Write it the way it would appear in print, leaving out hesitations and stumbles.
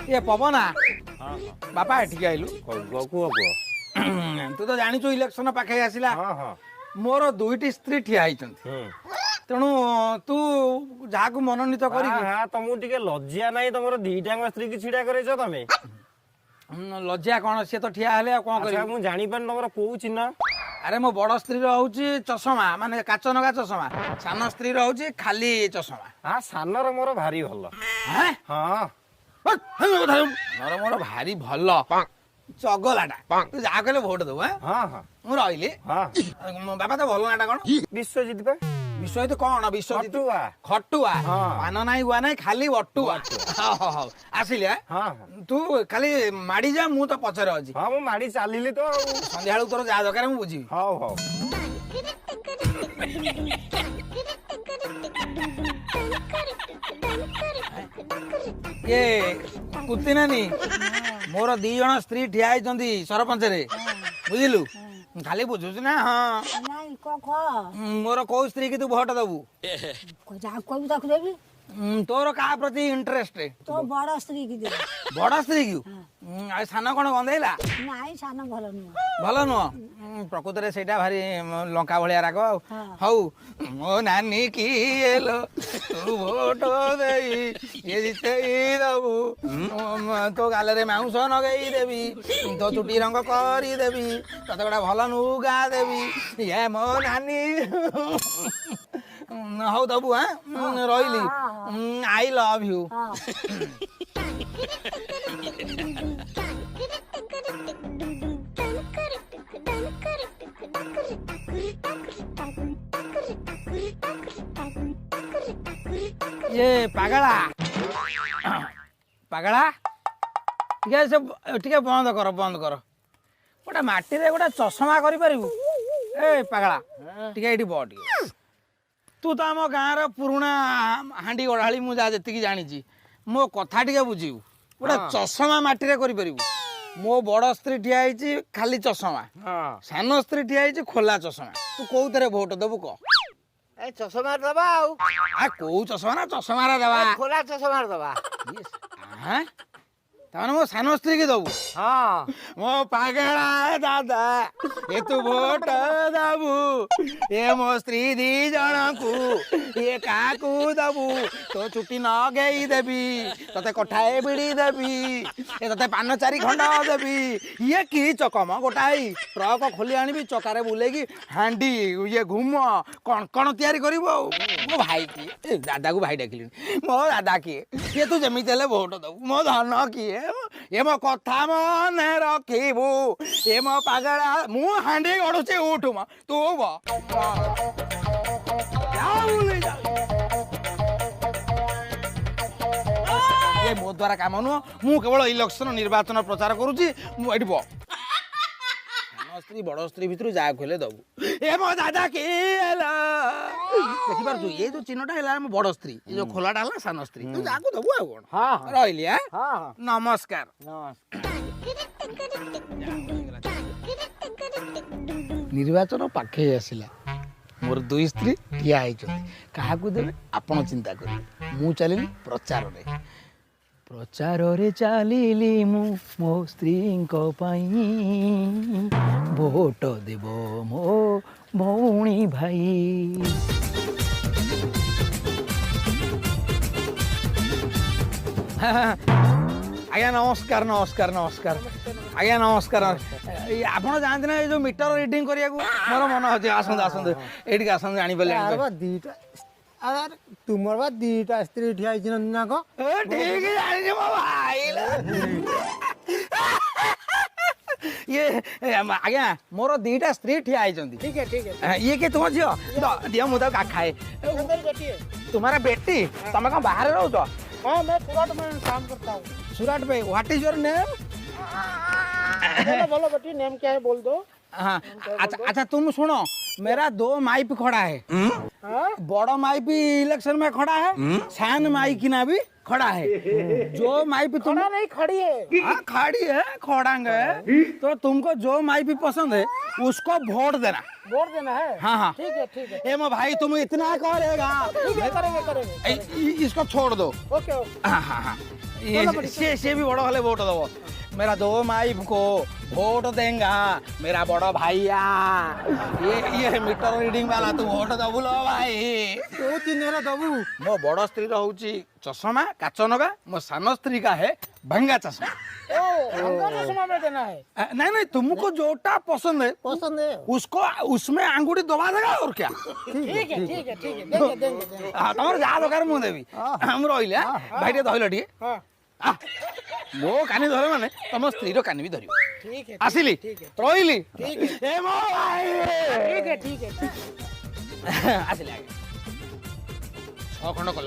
ये पवना बापा एठिक आइलु तू तो जानिचु इलेक्शन पाखे आसिला मोर दुईटी स्त्री ठिया तेणु तू जहाँ मनोनीत कर तुमको टिके लज्जा नहीं तुम दीटा स्त्री की छिड़ा कर लज्जा कौन सी तो ठिया हेले कौन कर मुझे जानी पार तुम कौ चिन्ह अरे मो बड़ स्त्री रोचे चषमा माने काच नगा चषमा सान स्त्री रोचे खाली चषमा हाँ सानर मोर भारी भल हाँ मोर भारी भल चगलाटा तू जहाँ कहले भोट दबु हाँ हाँ मु रही बापा तो भल नाटा कौन विश्वजित पा विश्वजित कौन विश्वजित खटुआ पान नाई हुआ नाई खाली बटुआ आसिली तू खाली माड़ी जा मु तो पछरे अछि हाँ मु माड़ी चलिली तो संध्या बेलू तोर जा दरकार मु बुझी हां हां ये कुत्ती नानी मोर दी जण स्त्री ठिया आइचंदी सरपंच रे बुझिलु खाली बुझुछ ना हाँ नहीं को मोर को स्त्री की तू भोट दबु को जा को भी तक देबी तोर का प्रति इंटरेस्ट तो बड़ा स्त्री की दे बड़ा स्त्री की आ सान कोन गंधैला नहीं साना भलो नु भल नुह प्रकृत रे सेटा भारी लंका भलिया राग हौ मो नानी की एलो तू भोट देई ये जितेई दबु तो गाले रे मांस नगेई देबी तो चुटी रंग करी देबी तते गोटा भल नुगा देबी ये मो नानी हौ दबु हाँ रहिली आई लव यू ये पागला पागला टिके से टिके बंद कर गोटे माटी रे गोटे चषमा करि परिबु ए पागला टिके एठी ब टिके तू तो आम गाँव पुराणा हांडी गढ़ाली मु जा जी जानी मो कथा टिके बुझीबु गोटे चषमा माटी करि परिबु मो बड़ स्त्री ठिया होती खाली चषमा सान स्त्री ठिया होती खोला चषमा तू कौन भोट दबु कह चषमा दबा आ कौ चषमा ना चषमा दबा खोला चषमा दबा हाँ ताने मो सान स्त्री की दबु हाँ मो पागला दादा ये तू भोट दबु ये मो स्त्री दी जन को ये काकू दबु तो छुट्टी न गई देबी तते कठाए बिड़ी देबी ये तते पान चारि खंड देबी ये की चकम गोटाई ट्रक खोली आनिबी चकारे बुलेगी हांडी ये घुम कौन कौन तैयारी करिवो मो भाई की दादा को भाई डाकिली मो दादा की ये तू जमी चले भोट दबु मो धन की ये मो कथा मन रखिबू ये मो पागला मु हांडी गड़ुचे उठ म तू ये मो द्वारा काम नुह मु केवल इलेक्शन निर्वाचन प्रचार करुची मु एठी ब स्त्री बड़ स्त्री भितर जा खोले दबु ए मो दादा की देखि पारछु ये जो चिन्हटा हैला मो बड़ स्त्री ये जो खोलाटा हैला सान स्त्री तू जाको दबु आ कोन हां रहिली हां नमस्कार निर्वाचन पाखे आसिला मोर दुई स्त्री ठिया होइछथि काहाकू देबे आपण चिंता करिवे मु चलिली प्रचार रे प्रचार रे चलिली मु मो स्त्री को पाई भोट देबो मो भौणी भाई आज्ञा नमस्कार नमस्कार नमस्कार आज्ञा नमस्कार आपण जानते ना जो मीटर रीडिंग करिया मोर मन होचे आसंद आसंद एठी आसंद जानि पले दीटा अरे तुमर बा दीटा स्त्री ठिया होइछ ना को ठीक है जानि मो भाई ये आज्ञा मोर दीटा स्त्री ठिया आइचंदी ठीक है ये के तुम झियो दियो मु का खाए तुम्हारा बेटी तुम कहां बाहर रहो तो हाँ मैं सूरत में काम करता हूँ सूरत में व्हाट इज योर नेम बोलो बोलो बेटी नेम क्या है बोल दो हाँ अच्छा अच्छा तुम सुनो मेरा 2 माइप खड़ा है बड़ा माइप इलेक्शन में खड़ा है सैन माई की ना भी खड़ा है जो माइप तुम नहीं खड़ी है। हाँ खड़ी है खोड़ांगे तो तुमको जो माइप पसंद है उसको वोट देना वोट देना है। हाँ हाँ ठीक है ठीक है ए मो भाई तुम इतना करेगा ठीक है करेंगे करेंगे। इसको छोड़ दो ओके ओके हाँ हाँ हाँ से भी बड़ा वाले वोट दो मेरा 2 माइप को वोट देगा मेरा बड़ा भैया ये मीटर रीडिंग वाला तू वोट दबु लो भाई तू चिन्ह दबू मो बड़ स्त्री हूँ चषमा काचनगा मो सान स्त्री का है भंगा चषमा चश्मा में देना है। नहीं नहीं तुमको जोटा पसंद है पसंद है। उसको उसमें अंगूठी दबा देगा और क्या ठीक है ठीक है ठीक है देंगे देंगे देंगे। हाँ तुम जहाँ दरकार मुझे देवी हम रही भाई टे धरल टे हाँ मो कानी धर माने तुम स्त्री कानी भी धर ठीक है आसिली रही ए मो ठीक है ठीक है। आसिले 6 खंड कले